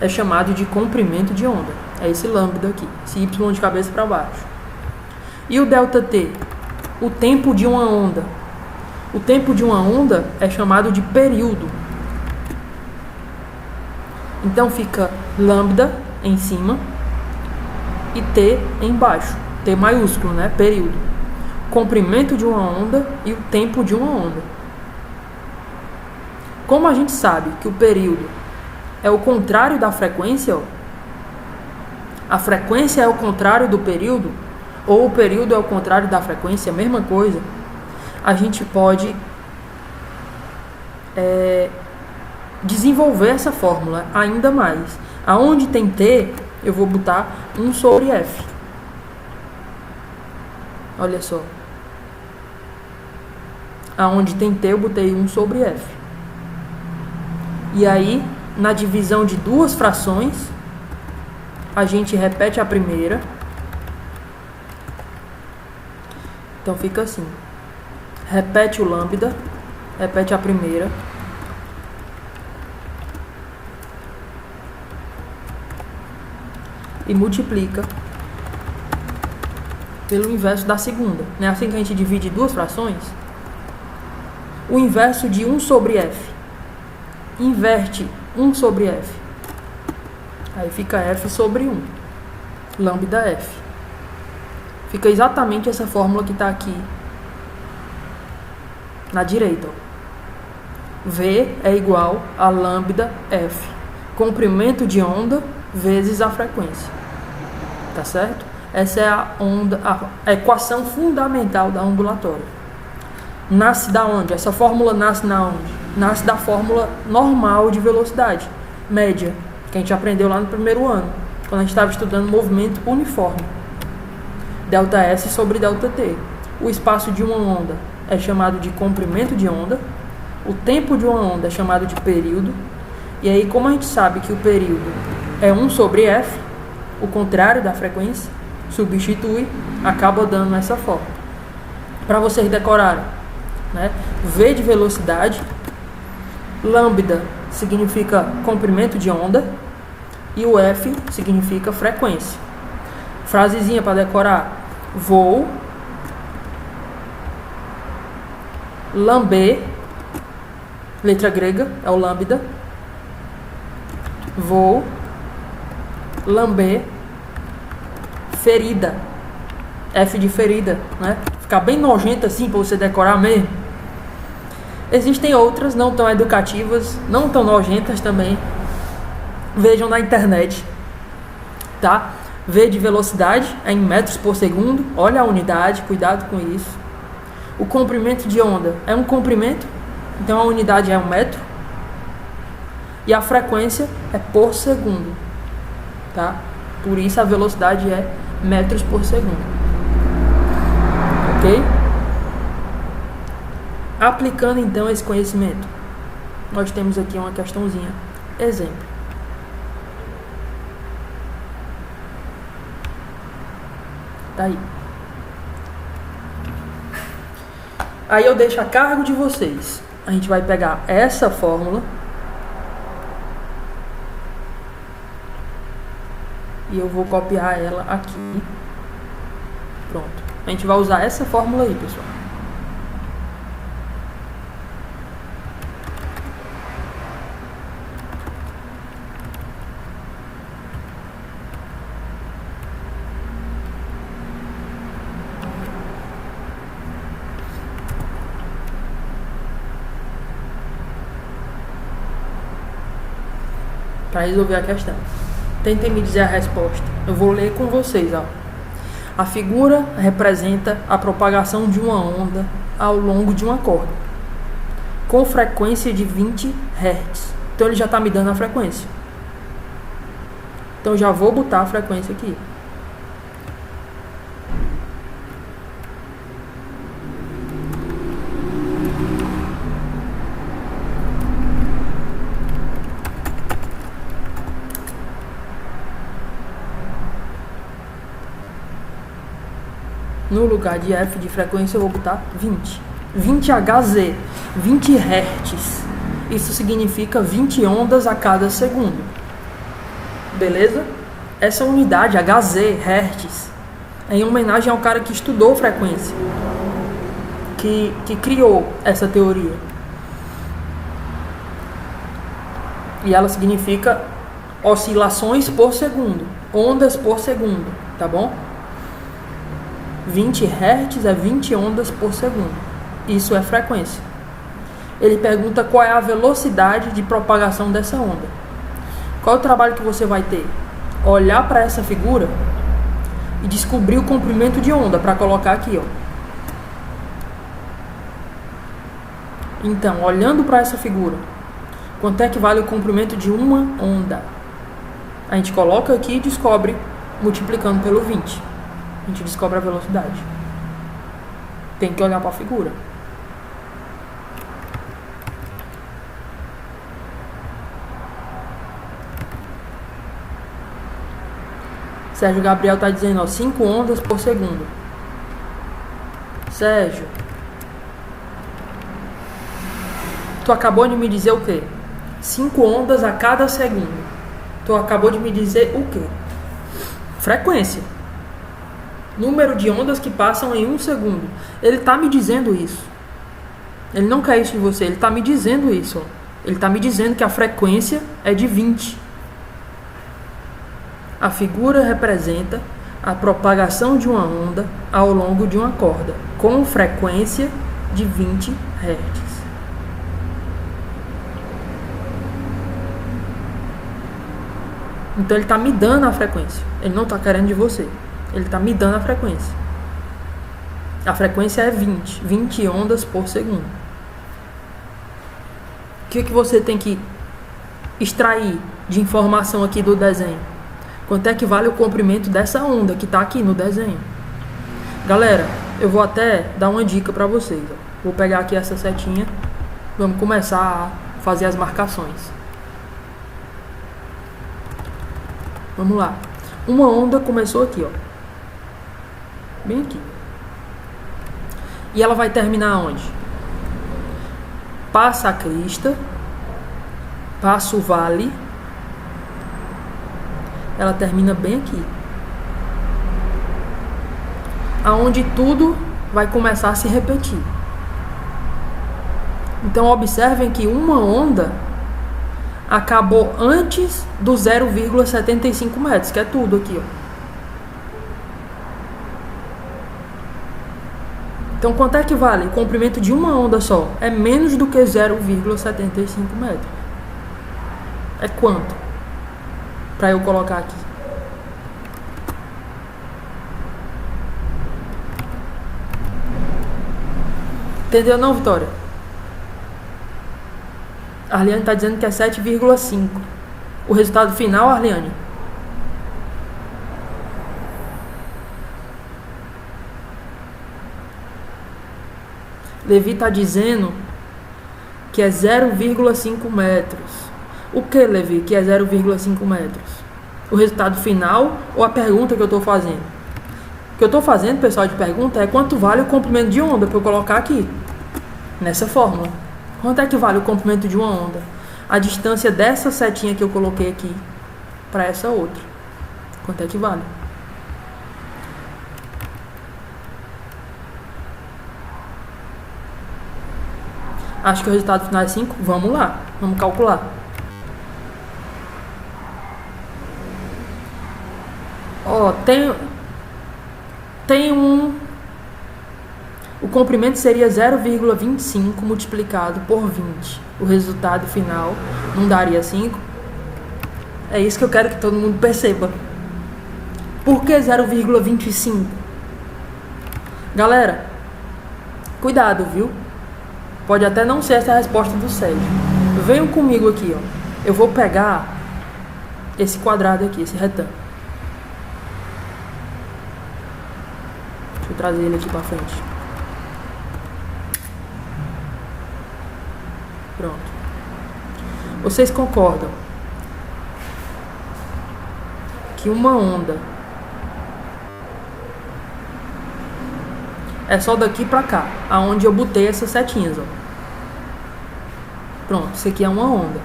é chamado de comprimento de onda. É esse lambda aqui, esse Y de cabeça para baixo. E o ΔT, o tempo de uma onda. O tempo de uma onda é chamado de período. Então fica lambda em cima e T embaixo. T maiúsculo, né? Período. Comprimento de uma onda e o tempo de uma onda. Como a gente sabe que o período é o contrário da frequência, ó, a frequência é o contrário do período, ou o período é o contrário da frequência, a mesma coisa, a gente pode desenvolver essa fórmula ainda mais. Aonde tem T, eu vou botar 1 sobre F. Olha só. Aonde tem T, eu botei 1 sobre F. E aí, na divisão de duas frações, a gente repete a primeira. Então fica assim. Repete o lambda repete a primeira. E multiplica pelo inverso da segunda. Não é assim que a gente divide duas frações? O inverso de 1 sobre f. Inverte 1 sobre f. Aí fica f sobre 1. Lambda f. Fica exatamente essa fórmula que está aqui na direita. V é igual a lambda f. Comprimento de onda vezes a frequência. Tá certo? Essa é a equação fundamental da ondulatória. Nasce da onde? Essa fórmula nasce na onde? Nasce da fórmula normal de velocidade, média, que a gente aprendeu lá no primeiro ano, quando a gente estava estudando movimento uniforme. Δs sobre Δt. O espaço de uma onda é chamado de comprimento de onda, o tempo de uma onda é chamado de período, e aí, como a gente sabe que o período é 1 sobre f, o contrário da frequência, substitui, acaba dando essa fórmula. Para vocês decorarem, né? V de velocidade, lambda significa comprimento de onda e o f significa frequência. Frasezinha para decorar: vou lamber, letra grega é o lambda, vou lamber ferida, F de ferida, né? Ficar bem nojento assim para você decorar mesmo. Existem outras não tão educativas, não tão nojentas também. Vejam na internet, tá? V de velocidade é em metros por segundo. Olha a unidade, cuidado com isso. O comprimento de onda é um comprimento, então a unidade é 1 metro. E a frequência é por segundo, tá? Por isso a velocidade é metros por segundo. Ok? Aplicando então esse conhecimento, nós temos aqui uma questãozinha. Exemplo. Tá aí. Aí eu deixo a cargo de vocês. A gente vai pegar essa fórmula e eu vou copiar ela aqui. Pronto. A gente vai usar essa fórmula aí, pessoal. Para resolver a questão. Tentem me dizer a resposta. Eu vou ler com vocês, ó. A figura representa a propagação de uma onda ao longo de uma corda, com frequência de 20 Hz. Então ele já está me dando a frequência. Então eu já vou botar a frequência aqui. No lugar de F de frequência eu vou botar 20. 20 Hz, 20 Hz. Isso significa 20 ondas a cada segundo. Beleza? Essa unidade, Hz, Hertz, é em homenagem ao cara que estudou frequência, que criou essa teoria. E ela significa oscilações por segundo, ondas por segundo, tá bom? 20 Hz é 20 ondas por segundo. Isso é frequência. Ele pergunta qual é a velocidade de propagação dessa onda. Qual é o trabalho que você vai ter? Olhar para essa figura e descobrir o comprimento de onda para colocar aqui, ó. Então, olhando para essa figura, quanto é que vale o comprimento de uma onda? A gente coloca aqui e descobre multiplicando pelo 20. A gente descobre a velocidade. Tem que olhar para a figura. Sérgio Gabriel está dizendo, ó, 5 ondas por segundo. Sérgio. Tu acabou de me dizer o quê? 5 ondas a cada segundo. Tu acabou de me dizer o quê? Frequência. Número de ondas que passam em 1 segundo. Ele está me dizendo isso. Ele não quer isso de você. Ele está me dizendo isso. Ele está me dizendo que a frequência é de 20. A figura representa a propagação de uma onda ao longo de uma corda, com frequência de 20 Hz. Então ele está me dando a frequência. Ele não está querendo de você. Ele está me dando a frequência. A frequência é 20 ondas por segundo. O que você tem que extrair de informação aqui do desenho? Quanto é que vale o comprimento dessa onda que está aqui no desenho? Galera, eu vou até dar uma dica para vocês. Vou pegar aqui essa setinha. Vamos começar a fazer as marcações. Vamos lá. Uma onda começou aqui, ó. Bem aqui. E ela vai terminar onde? Passa a crista. Passa o vale. Ela termina bem aqui. Aonde tudo vai começar a se repetir. Então observem que uma onda acabou antes do 0,75 metros, que é tudo aqui, ó. Então quanto é que vale? O comprimento de uma onda só é menos do que 0,75 metros. É quanto? Para eu colocar aqui. Entendeu não, Vitória? A Arliane está dizendo que é 7,5. O resultado final, Arliane? Levi está dizendo que é 0,5 metros. O que, Levi, que é 0,5 metros? O resultado final ou a pergunta que eu estou fazendo? O que eu estou fazendo, pessoal, de pergunta é quanto vale o comprimento de onda para eu colocar aqui, nessa fórmula. Quanto é que vale o comprimento de uma onda? A distância dessa setinha que eu coloquei aqui para essa outra. Quanto é que vale? Acho que o resultado final é 5. Vamos lá. Vamos calcular. Ó, tem um... O comprimento seria 0,25 multiplicado por 20. O resultado final não daria 5. É isso que eu quero que todo mundo perceba. Por que 0,25? Galera, cuidado, viu? Pode até não ser essa a resposta do Sérgio. Venham comigo aqui, ó. Eu vou pegar esse quadrado aqui, esse retângulo. Deixa eu trazer ele aqui pra frente. Pronto. Vocês concordam que uma onda é só daqui pra cá, aonde eu botei essas setinhas, ó. Pronto, isso aqui é uma onda.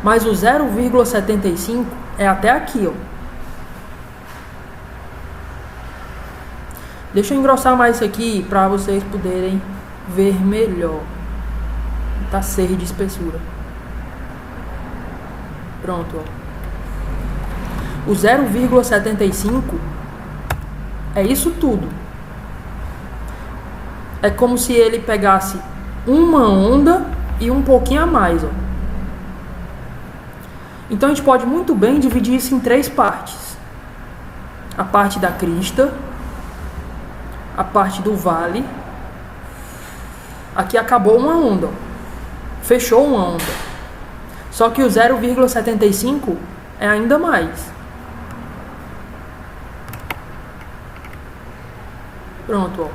Mas o 0,75 é até aqui, ó. Deixa eu engrossar mais isso aqui para vocês poderem ver melhor. Tá 6 de espessura. Pronto, ó. O 0,75 é isso tudo. É como se ele pegasse uma onda e um pouquinho a mais, ó. Então a gente pode muito bem dividir isso em 3 partes. A parte da crista, a parte do vale. Aqui acabou uma onda, ó. Fechou uma onda. Só que o 0,75 é ainda mais. Pronto, ó.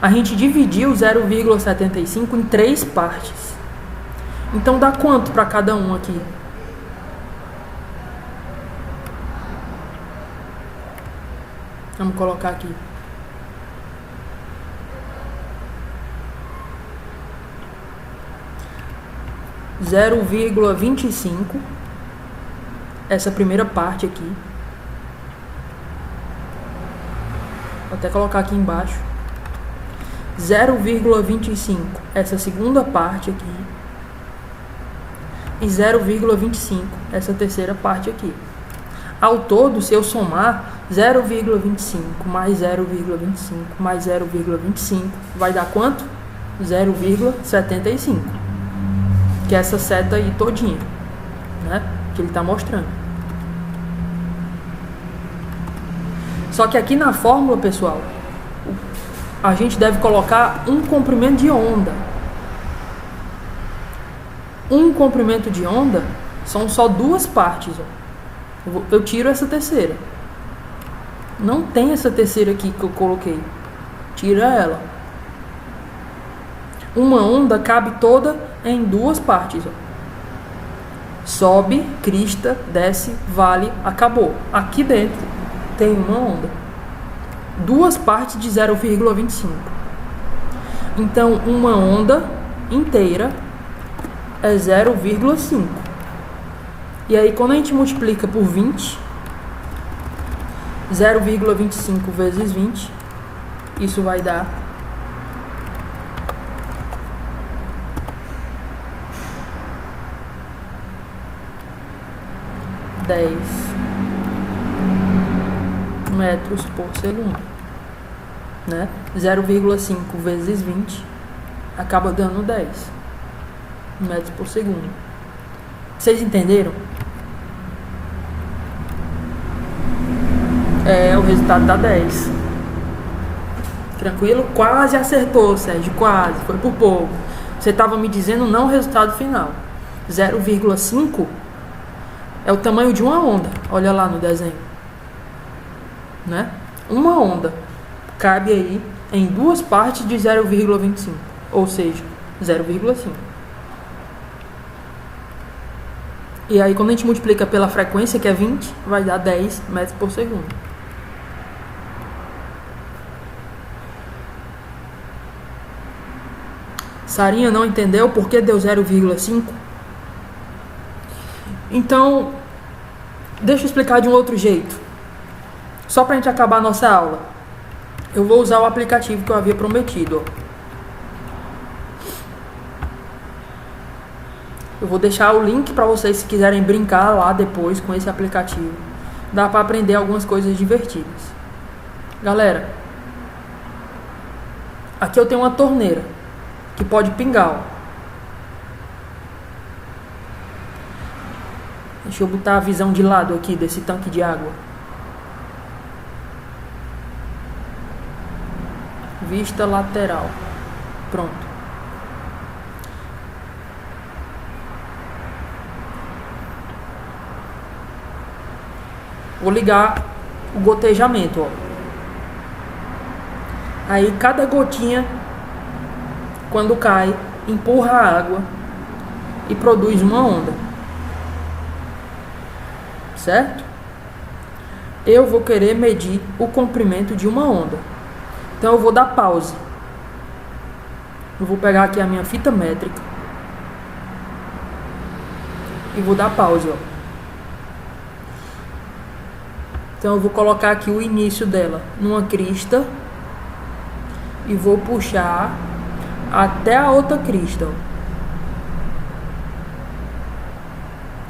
A gente dividiu o 0,75 em 3 partes. Então dá quanto para cada um aqui? Vamos colocar aqui. 0,25, essa primeira parte aqui. Vou até colocar aqui embaixo. 0,25, essa segunda parte aqui. E 0,25, essa terceira parte aqui. Ao todo, se eu somar 0,25 mais 0,25 mais 0,25, vai dar quanto? 0,75. Que é essa seta aí todinha, né? Que ele está mostrando. Só que aqui na fórmula, pessoal, a gente deve colocar um comprimento de onda. Um comprimento de onda são só duas partes, ó. Eu tiro essa terceira. Não tem essa terceira aqui que eu coloquei. Tira ela. Uma onda cabe toda em duas partes, ó. Sobe, crista, desce, vale, acabou. Aqui dentro tem uma onda. Duas partes de 0,25. Então, uma onda inteira é 0,5. E aí, quando a gente multiplica por 20, 0,25 vezes 20, isso vai dar 10 metros por segundo, né? 0,5 vezes 20 acaba dando 10 metros por segundo. Vocês entenderam? O resultado dá 10. Tranquilo? Quase acertou, Sérgio, quase, foi por pouco. Você estava me dizendo não o resultado final. 0,5 é o tamanho de uma onda. Olha lá no desenho, né? Uma onda cabe aí em duas partes de 0,25, ou seja, 0,5. E aí, quando a gente multiplica pela frequência, que é 20, vai dar 10 metros por segundo. Sarinha não entendeu por que deu 0,5? Então, deixa eu explicar de um outro jeito. Só pra gente acabar a nossa aula. Eu vou usar o aplicativo que eu havia prometido, ó. Eu vou deixar o link para vocês se quiserem brincar lá depois com esse aplicativo. Dá para aprender algumas coisas divertidas. Galera, aqui eu tenho uma torneira que pode pingar, ó. Deixa eu botar a visão de lado aqui desse tanque de água. Vista lateral. Pronto. Vou ligar o gotejamento, ó. Aí cada gotinha, quando cai, empurra a água e produz uma onda. Certo? Eu vou querer medir o comprimento de uma onda. Então eu vou dar pause. Eu vou pegar aqui a minha fita métrica e vou dar pause, ó. Então eu vou colocar aqui o início dela numa crista e vou puxar até a outra crista, ó.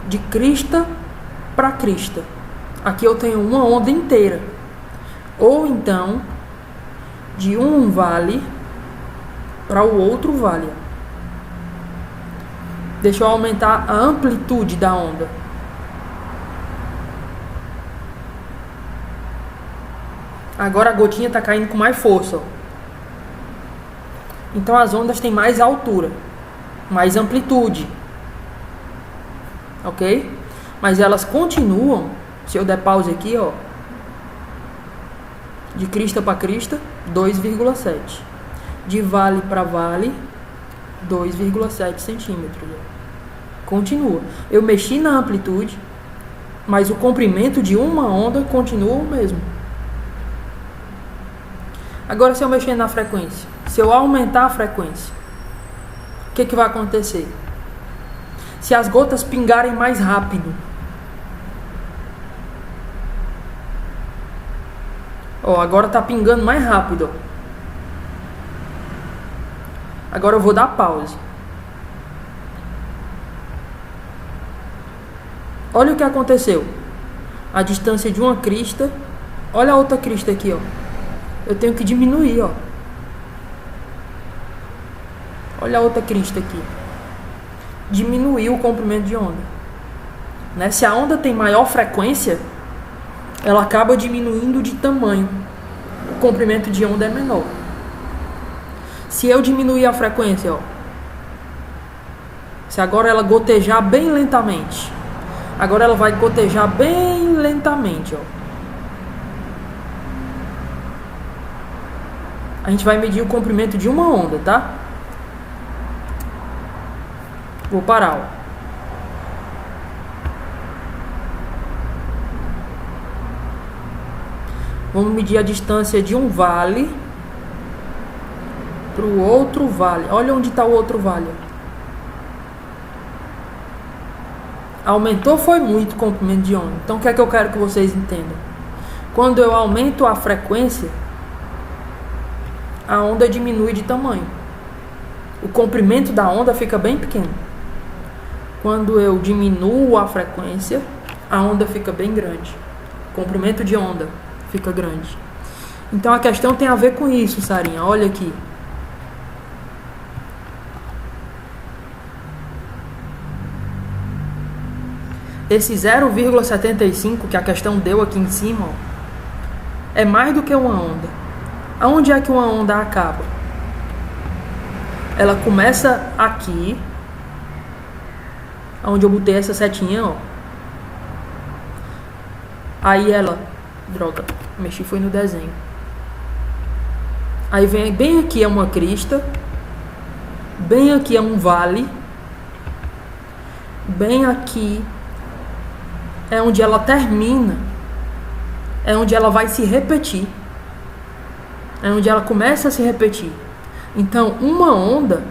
De crista para crista. Aqui eu tenho uma onda inteira. Ou então de um vale para o outro vale. Deixa eu aumentar a amplitude da onda. Agora a gotinha está caindo com mais força, ó. Então as ondas têm mais altura, mais amplitude, ok? Mas elas continuam, se eu der pause aqui, ó, de crista para crista, 2,7. De vale para vale, 2,7 centímetros. Continua. Eu mexi na amplitude, mas o comprimento de uma onda continua o mesmo. Agora, se eu mexer na frequência, se eu aumentar a frequência, o que vai acontecer? se as gotas pingarem mais rápido. Ó, agora tá pingando mais rápido, ó. Agora eu vou dar pause. Olha o que aconteceu. A distância de uma crista. Olha a outra crista aqui, ó. Eu tenho que diminuir, ó. Olha a outra crista aqui. Diminuir o comprimento de onda, né? Se a onda tem maior frequência, ela acaba diminuindo de tamanho. O comprimento de onda é menor. Se eu diminuir a frequência, ó. Se agora ela gotejar bem lentamente. Agora ela vai gotejar bem lentamente, ó. A gente vai medir o comprimento de uma onda, tá? Vou parar, ó. Vamos medir a distância de um vale para o outro vale. Olha onde está o outro vale. Aumentou foi muito o comprimento de onda. Então o que é que eu quero que vocês entendam? Quando eu aumento a frequência, a onda diminui de tamanho. O comprimento da onda fica bem pequeno. Quando eu diminuo a frequência, a onda fica bem grande. O comprimento de onda fica grande. Então a questão tem a ver com isso, Sarinha. Olha aqui. Esse 0,75 que a questão deu aqui em cima, ó, é mais do que uma onda. Aonde é que uma onda acaba? Ela começa aqui, onde eu botei essa setinha, ó. Aí ela... Droga, mexi foi no desenho. Aí vem bem aqui é uma crista. Bem aqui é um vale. Bem aqui é onde ela termina. É onde ela vai se repetir. É onde ela começa a se repetir. Então, uma onda,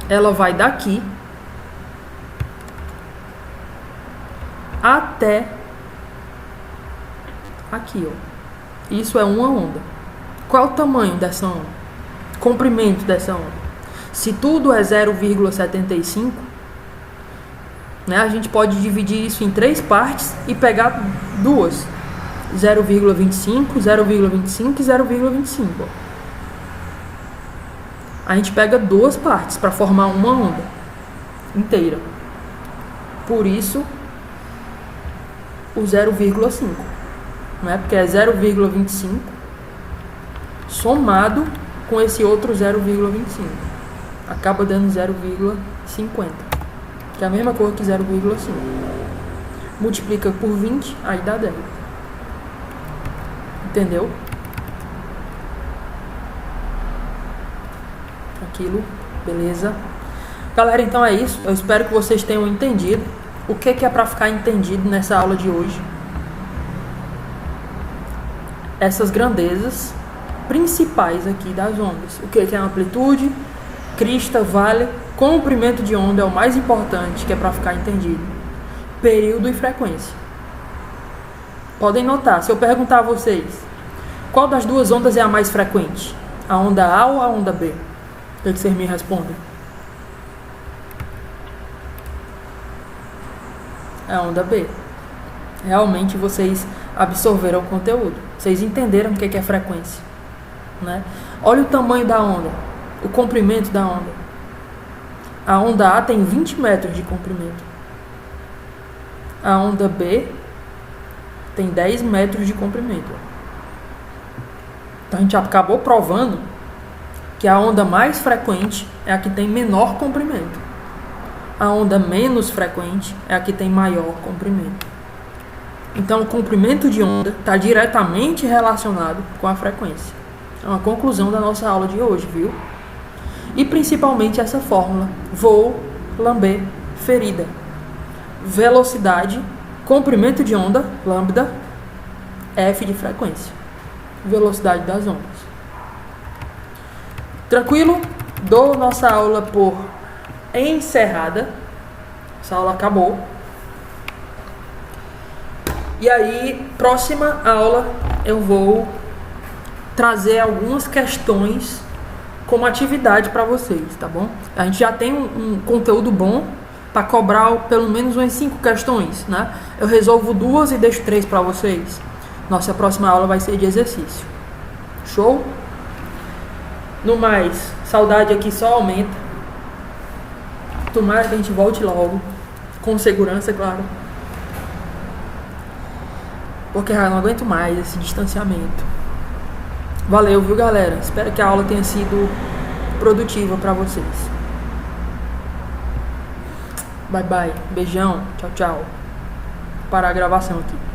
ela vai daqui até aqui, ó. Isso é uma onda. Qual é o tamanho dessa onda? Comprimento dessa onda. Se tudo é 0,75, né, a gente pode dividir isso em 3 partes e pegar duas. 0,25, 0,25 e 0,25. A gente pega 2 partes para formar uma onda inteira. Por isso, o 0,5. Né? Porque é 0,25 somado com esse outro 0,25. Acaba dando 0,50. Que é a mesma coisa que 0,5. Multiplica por 20, aí dá 10. Entendeu? Aquilo, beleza? Galera, então é isso. Eu espero que vocês tenham entendido o que é para ficar entendido nessa aula de hoje. Essas grandezas principais aqui das ondas. O que é amplitude, crista, vale, comprimento de onda é o mais importante, que é para ficar entendido. Período e frequência. Podem notar, se eu perguntar a vocês, qual das duas ondas é a mais frequente? A onda A ou a onda B? O que vocês me respondem? É a onda B. Realmente vocês absorveram o conteúdo. Vocês entenderam o que é frequência, né? Olha o tamanho da onda, o comprimento da onda. A onda A tem 20 metros de comprimento. A onda B tem 10 metros de comprimento. Então a gente acabou provando que a onda mais frequente é a que tem menor comprimento. A onda menos frequente é a que tem maior comprimento. Então o comprimento de onda está diretamente relacionado com a frequência. É uma conclusão da nossa aula de hoje, viu? E principalmente essa fórmula: voo, lamber, ferida. Velocidade, comprimento de onda, lambda, F de frequência. Velocidade das ondas. Tranquilo? Dou nossa aula por encerrada. Essa aula acabou. E aí, próxima aula, eu vou trazer algumas questões como atividade para vocês, tá bom? A gente já tem um conteúdo bom para cobrar pelo menos umas 5 questões, né? Eu resolvo 2 e deixo 3 para vocês. Nossa próxima aula vai ser de exercício. Show? No mais, saudade aqui só aumenta. Tomara que a gente volte logo. Com segurança, claro. Porque eu não aguento mais esse distanciamento. Valeu, viu, galera? Espero que a aula tenha sido produtiva para vocês. Bye, bye. Beijão. Tchau, tchau. Vou parar a gravação aqui.